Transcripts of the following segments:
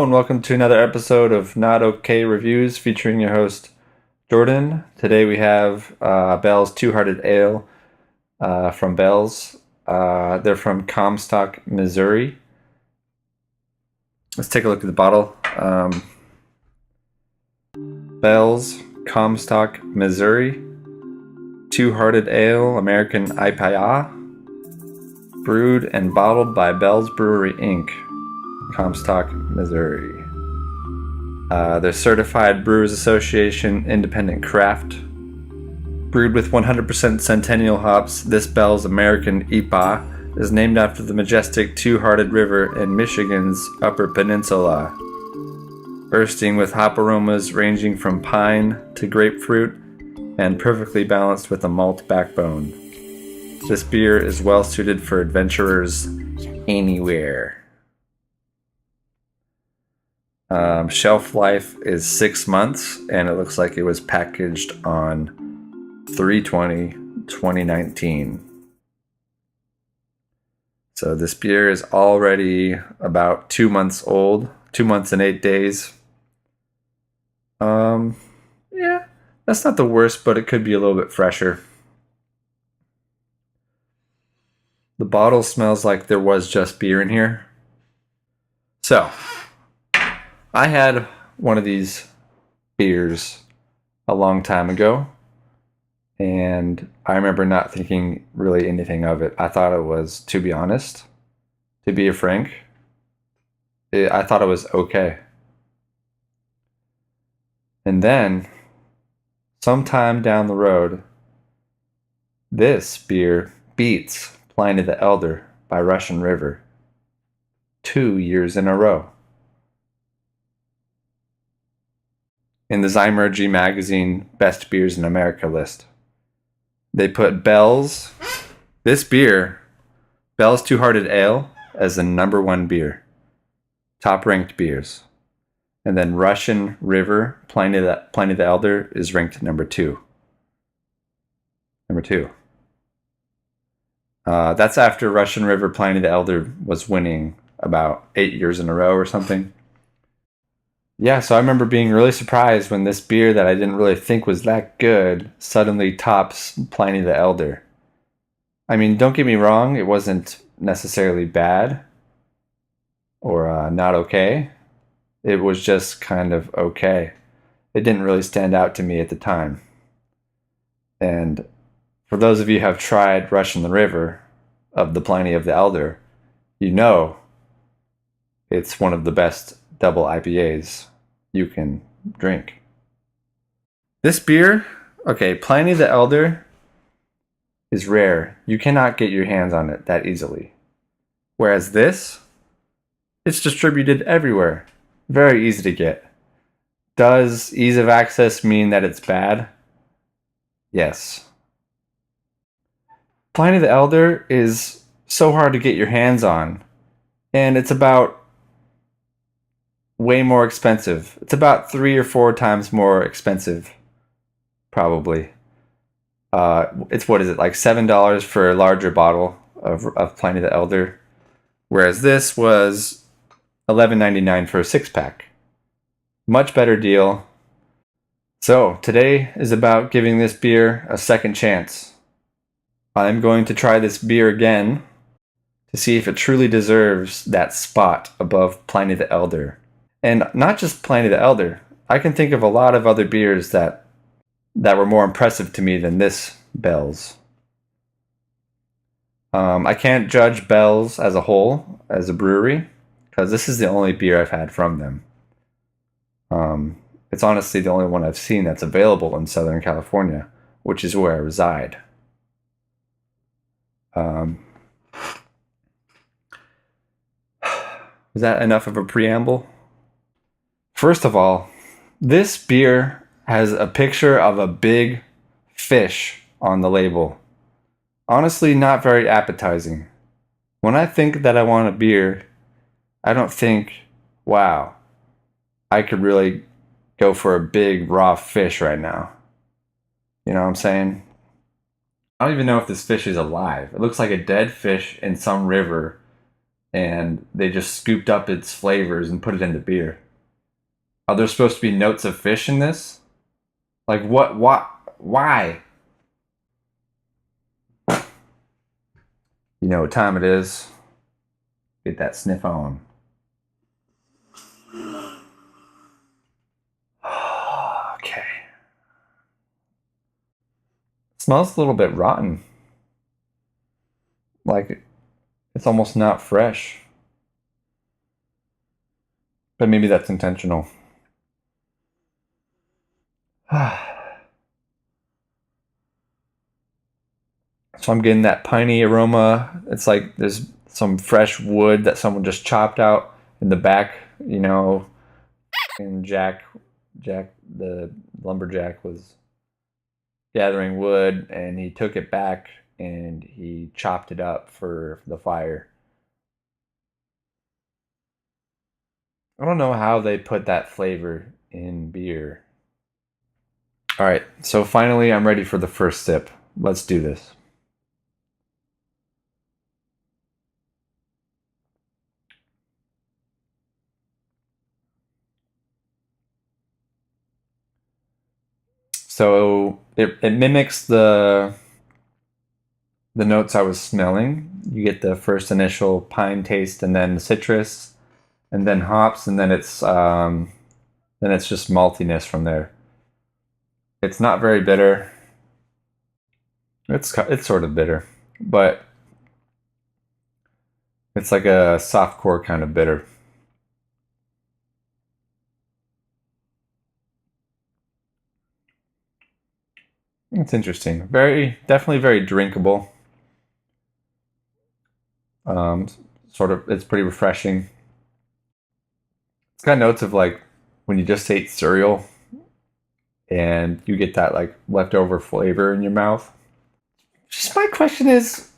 and welcome to another episode of Not Okay Reviews featuring your host, Jordan. Today we have Bell's Two-Hearted Ale from Bell's. They're from Comstock, Missouri. Let's take a look at the bottle. Bell's Comstock, Missouri. Two-Hearted Ale, American IPA. Brewed and bottled by Bell's Brewery, Inc., Comstock, Missouri. They're Certified Brewers Association Independent Craft. Brewed with 100% Centennial hops, this Bell's American IPA is named after the majestic Two-Hearted River in Michigan's Upper Peninsula, bursting with hop aromas ranging from pine to grapefruit and perfectly balanced with a malt backbone. This beer is well suited for adventurers anywhere. Shelf life is 6 months, and it looks like it was packaged on 3/20/2019. So this beer is already about 2 months old, 2 months and 8 days. Yeah, that's not the worst, but it could be a little bit fresher. The bottle smells like there was just beer in here. So, I had one of these beers a long time ago, and I remember not thinking really anything of it. I thought it was, to be honest, to be frank, I thought it was okay. And then, sometime down the road, this beer beats PLINY the Elder by Russian River 2 years in a row. In the Zymurgy magazine Best Beers in America list, they put this beer, Bell's Two-Hearted Ale, as the number 1 beer, top ranked beers. And then Russian River, PLINY the Elder, is ranked number 2. Number 2. That's after Russian River, PLINY the Elder was winning about 8 years in a row or something. Yeah, so I remember being really surprised when this beer that I didn't really think was that good suddenly tops PLINY the Elder. I mean, don't get me wrong, it wasn't necessarily bad or not okay. It was just kind of okay. It didn't really stand out to me at the time. And for those of you who have tried Russian River of the PLINY of the Elder, you know it's one of the best double IPAs you can drink. This beer, okay, PLINY the Elder is rare. You cannot get your hands on it that easily. Whereas this, it's distributed everywhere. Very easy to get. Does ease of access mean that it's bad? Yes. PLINY the Elder is so hard to get your hands on, and it's about way more expensive. It's about 3 or 4 times more expensive, probably. It's, what is it, like $7 for a larger bottle of PLINY the Elder, whereas this was $11.99 for a 6-pack. Much better deal. So today is about giving this beer a second chance. I'm going to try this beer again to see if it truly deserves that spot above PLINY the Elder. And not just PLINY the Elder. I can think of a lot of other beers that were more impressive to me than this Bell's. I can't judge Bell's as a whole, as a brewery, because this is the only beer I've had from them. It's honestly the only one I've seen that's available in Southern California, which is where I reside. Was that enough of a preamble? First of all, this beer has a picture of a big fish on the label. Honestly, not very appetizing. When I think that I want a beer, I don't think, wow, I could really go for a big raw fish right now. You know what I'm saying? I don't even know if this fish is alive. It looks like a dead fish in some river and they just scooped up its flavors and put it into beer. Are there supposed to be notes of fish in this? Like what? What? Why? You know what time it is? Get that sniff on. Okay. Smells a little bit rotten. Like it's almost not fresh. But maybe that's intentional. So I'm getting that piney aroma. It's like there's some fresh wood that someone just chopped out in the back, you know, and Jack the lumberjack was gathering wood and he took it back and he chopped it up for the fire. I don't know how they put that flavor in beer. All right, so finally I'm ready for the first sip. Let's do this. So it mimics the notes I was smelling. You get the first initial pine taste, and then citrus, and then hops, and then it's just maltiness from there. It's not very bitter. It's sort of bitter, but it's like a soft core kind of bitter. It's interesting. Definitely very drinkable. Um, Sort of, it's pretty refreshing. It's got notes of like when you just ate cereal and you get that like leftover flavor in your mouth. Just my question is,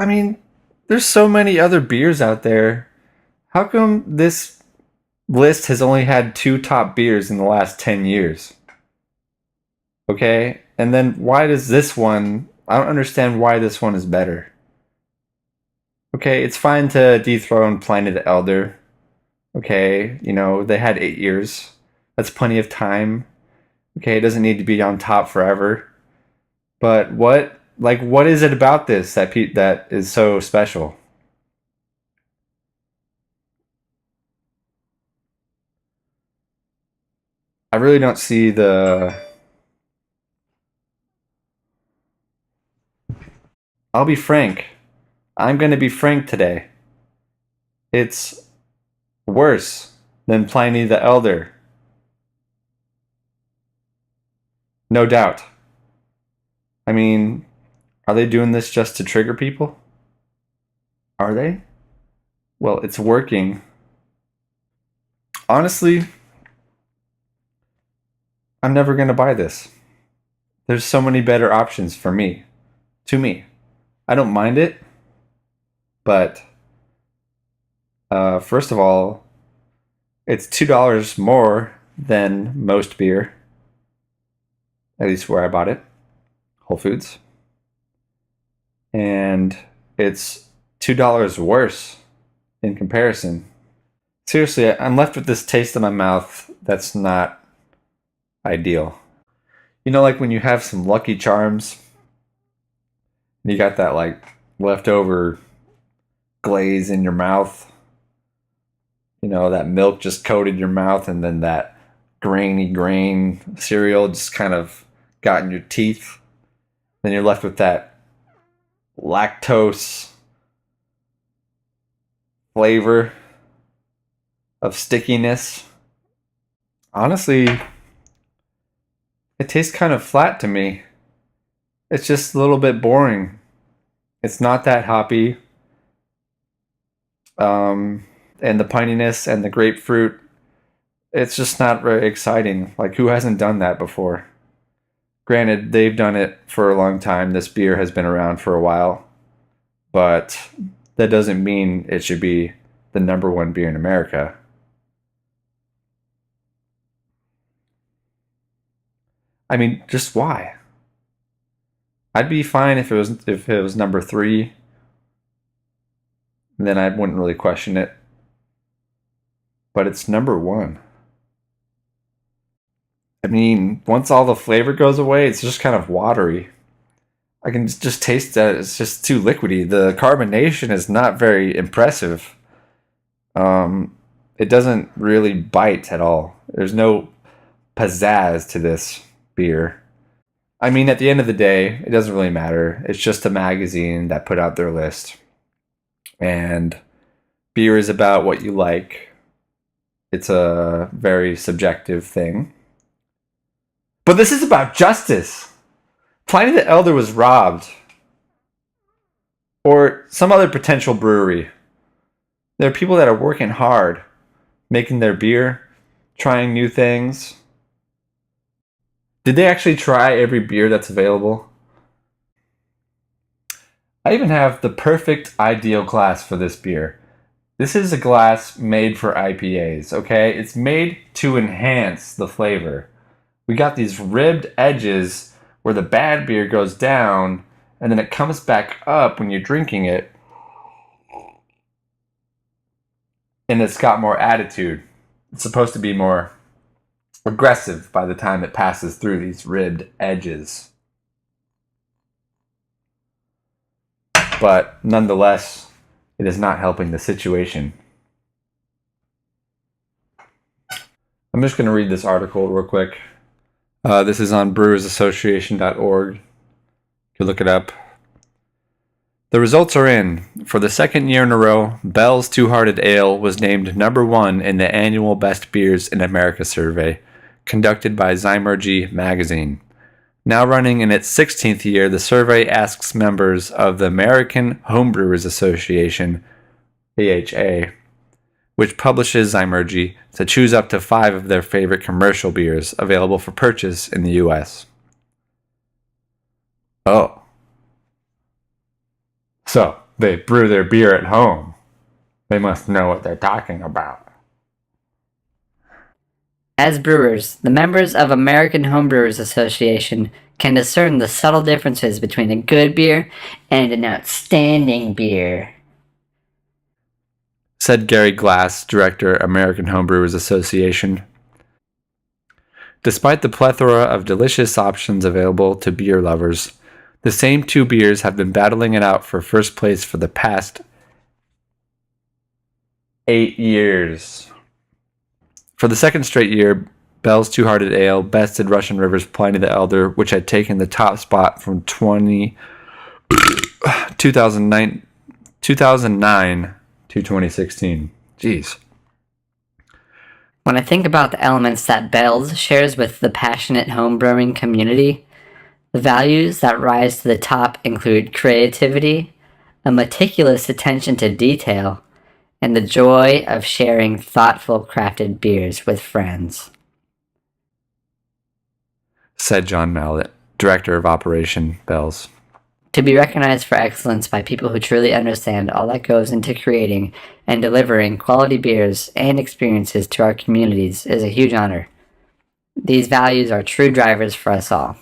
I mean, there's so many other beers out there. How come this list has only had two top beers in the last 10 years? Okay? And then why does this one, I don't understand why this one is better. Okay, it's fine to dethrone Pliny the Elder. Okay, you know, they had 8 years. That's plenty of time. Okay, it doesn't need to be on top forever. But what is it about this that is so special? I really don't see the. I'll be frank. I'm going to be frank today. It's worse than Pliny the Elder. No doubt. I mean, are they doing this just to trigger people? Are they? Well, it's working. Honestly, I'm never going to buy this. There's so many better options for me. To me. I don't mind it, but first of all, it's $2 more than most beer, at least where I bought it, Whole Foods. And it's $2 worse in comparison. Seriously, I'm left with this taste in my mouth that's not ideal. You know, like when you have some Lucky Charms, and you got that like leftover glaze in your mouth. You know, that milk just coated your mouth, and then that grain cereal just kind of got in your teeth. Then you're left with that lactose flavor of stickiness. Honestly, it tastes kind of flat to me. It's just a little bit boring. It's not that hoppy. And the pininess and the grapefruit, it's just not very exciting. Like, who hasn't done that before? Granted, they've done it for a long time. This beer has been around for a while. But that doesn't mean it should be the number one beer in America. I mean, just why? I'd be fine if it was number 3. then I wouldn't really question it. But it's number one. I mean, once all the flavor goes away, it's just kind of watery. I can just taste that it's just too liquidy. The carbonation is not very impressive. It doesn't really bite at all. There's no pizzazz to this beer. I mean, at the end of the day, it doesn't really matter. It's just a magazine that put out their list. And beer is about what you like. It's a very subjective thing. But this is about justice. Pliny the Elder was robbed. Or some other potential brewery. There are people that are working hard, making their beer, trying new things. Did they actually try every beer that's available? I even have the perfect ideal glass for this beer. This is a glass made for IPAs, okay? It's made to enhance the flavor. We got these ribbed edges where the bad beer goes down and then it comes back up when you're drinking it. And it's got more attitude. It's supposed to be more aggressive by the time it passes through these ribbed edges. But nonetheless, it is not helping the situation. I'm just going to read this article real quick. This is on brewersassociation.org. You can look it up. The results are in. For the second year in a row, Bell's Two-Hearted Ale was named number one in the annual Best Beers in America survey, conducted by Zymurgy magazine. Now running in its 16th year, the survey asks members of the American Homebrewers Association, AHA, which publishes Zymurgy, to choose up to 5 of their favorite commercial beers available for purchase in the U.S. Oh. So, they brew their beer at home. They must know what they're talking about. As brewers, the members of American Homebrewers Association can discern the subtle differences between a good beer and an outstanding beer, said Gary Glass, director, American Homebrewers Association. Despite the plethora of delicious options available to beer lovers, the same 2 beers have been battling it out for first place for the past 8 years. For the second straight year, Bell's Two-Hearted Ale bested Russian River's Pliny the Elder, which had taken the top spot from 2009 to 2016. Jeez. When I think about the elements that Bell's shares with the passionate homebrewing community, the values that rise to the top include creativity, a meticulous attention to detail, and the joy of sharing thoughtful crafted beers with friends, said John Mallett, director of Operation Bell's. To be recognized for excellence by people who truly understand all that goes into creating and delivering quality beers and experiences to our communities is a huge honor. These values are true drivers for us all.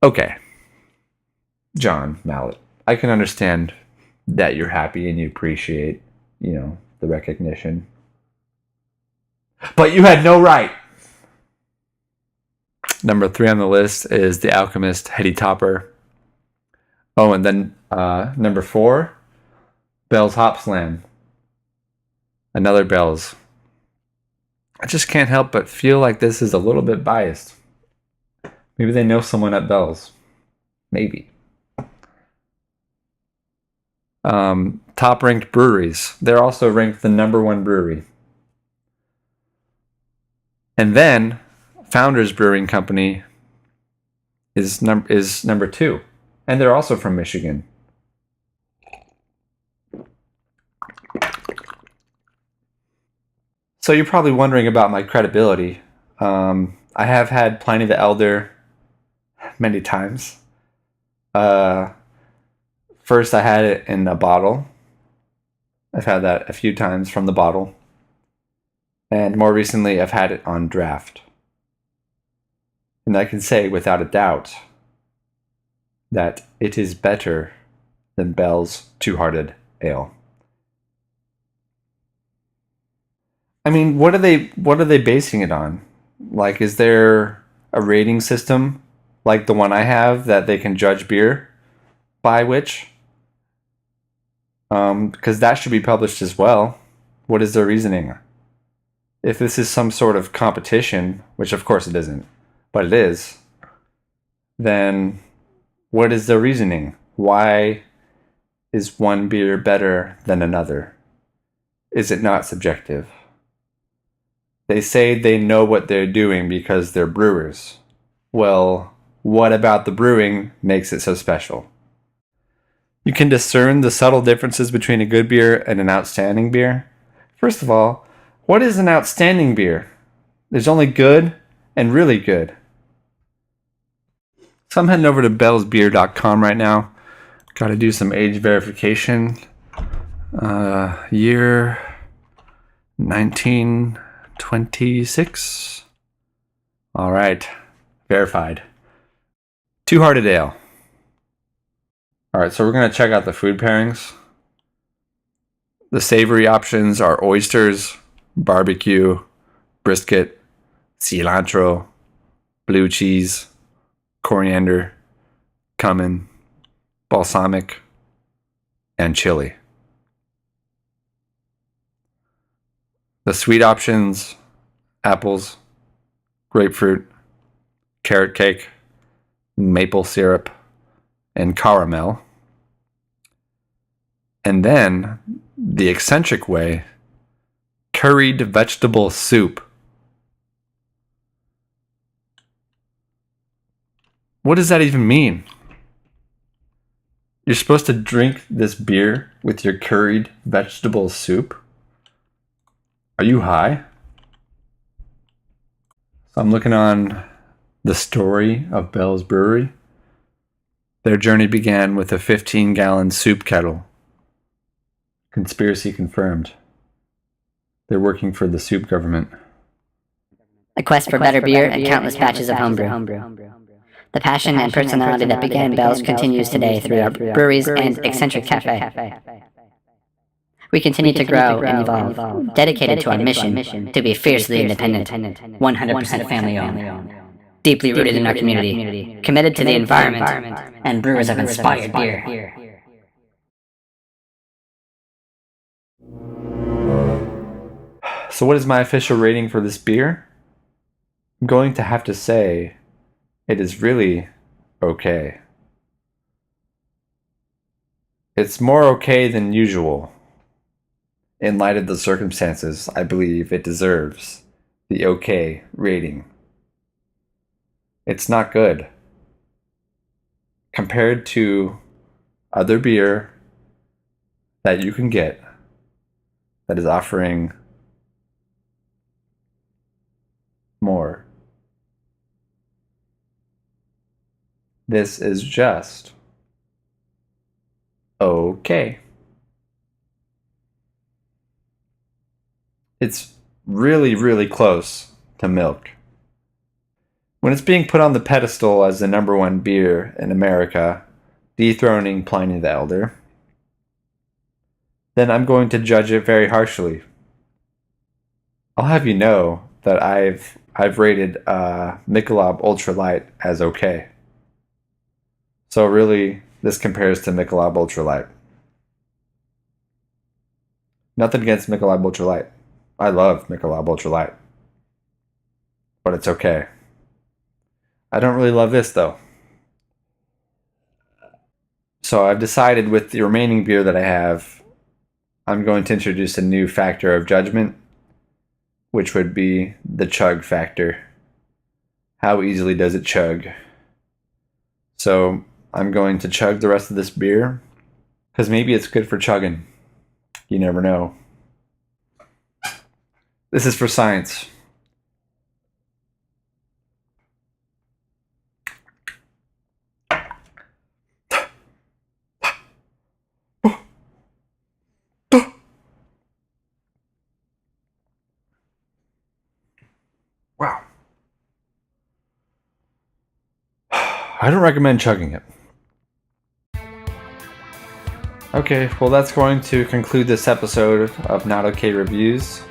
Okay. John Mallett, I can understand that you're happy and you appreciate, the recognition. But you had no right. Number 3 on the list is The Alchemist Heady Topper. Oh, and then number 4, Bell's Hop Slam. Another Bell's. I just can't help but feel like this is a little bit biased. Maybe they know someone at Bell's. Maybe. Top ranked breweries. They're also ranked the number 1 brewery. And then Founders Brewing Company is number 2. And they're also from Michigan. So you're probably wondering about my credibility. I have had Pliny the Elder many times. First, I had it in a bottle. I've had that a few times from the bottle. And more recently, I've had it on draft. And I can say without a doubt that it is better than Bell's Two-Hearted ale. I mean, what are they basing it on? Like, is there a rating system like the one I have that they can judge beer by which? Because that should be published as well. What is their reasoning? If this is some sort of competition, which of course it isn't, but it is, then what is their reasoning? Why is one beer better than another? Is it not subjective? They say they know what they're doing because they're brewers. Well, what about the brewing makes it so special? You can discern the subtle differences between a good beer and an outstanding beer. First of all, what is an outstanding beer? There's only good and really good. So I'm heading over to bellsbeer.com right now. Got to do some age verification. Year 1926. All right, verified. Two-Hearted Ale. All right, so we're going to check out the food pairings. The savory options are oysters, barbecue, brisket, cilantro, blue cheese, coriander, cumin, balsamic, and chili. The sweet options, apples, grapefruit, carrot cake, maple syrup, and caramel. And then the eccentric way, curried vegetable soup. What does that even mean? You're supposed to drink this beer with your curried vegetable soup? Are you high? So I'm looking on the story of Bell's Brewery. Their journey began with a 15-gallon soup kettle. Conspiracy confirmed. They're working for the soup government. A quest for better beer and countless batches of homebrew. The passion and personality that began Bell's continues today through our breweries and eccentric cafe. We continue to grow and evolve, dedicated to our mission to be fiercely independent, 100% family-owned, deeply rooted in our community, committed to the environment, and brewers of inspired beer. So what is my official rating for this beer? I'm going to have to say it is really okay. It's more okay than usual. In light of the circumstances, I believe it deserves the okay rating. It's not good. Compared to other beer that you can get that is offering more. This is just okay. It's really, really close to milk. When it's being put on the pedestal as the number one beer in America, dethroning Pliny the Elder, then I'm going to judge it very harshly. I'll have you know that I've rated Michelob Ultra Light as okay. So really, this compares to Michelob Ultra Light. Nothing against Michelob Ultra Light. I love Michelob Ultra Light. But it's okay. I don't really love this though. So I've decided with the remaining beer that I have, I'm going to introduce a new factor of judgment, which would be the chug factor. How easily does it chug? So I'm going to chug the rest of this beer, because maybe it's good for chugging. You never know. This is for science. Wow. I don't recommend chugging it. Okay, well, that's going to conclude this episode of Not Okay Reviews.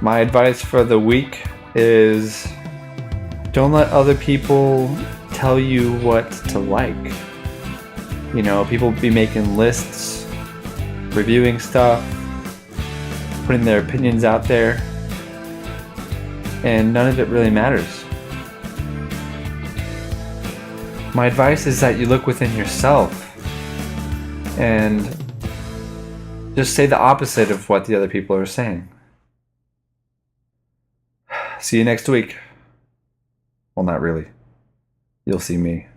My advice for the week is don't let other people tell you what to like. You know, people be making lists, reviewing stuff, putting their opinions out there, and none of it really matters. My advice is that you look within yourself and just say the opposite of what the other people are saying. See you next week. Well, not really. You'll see me.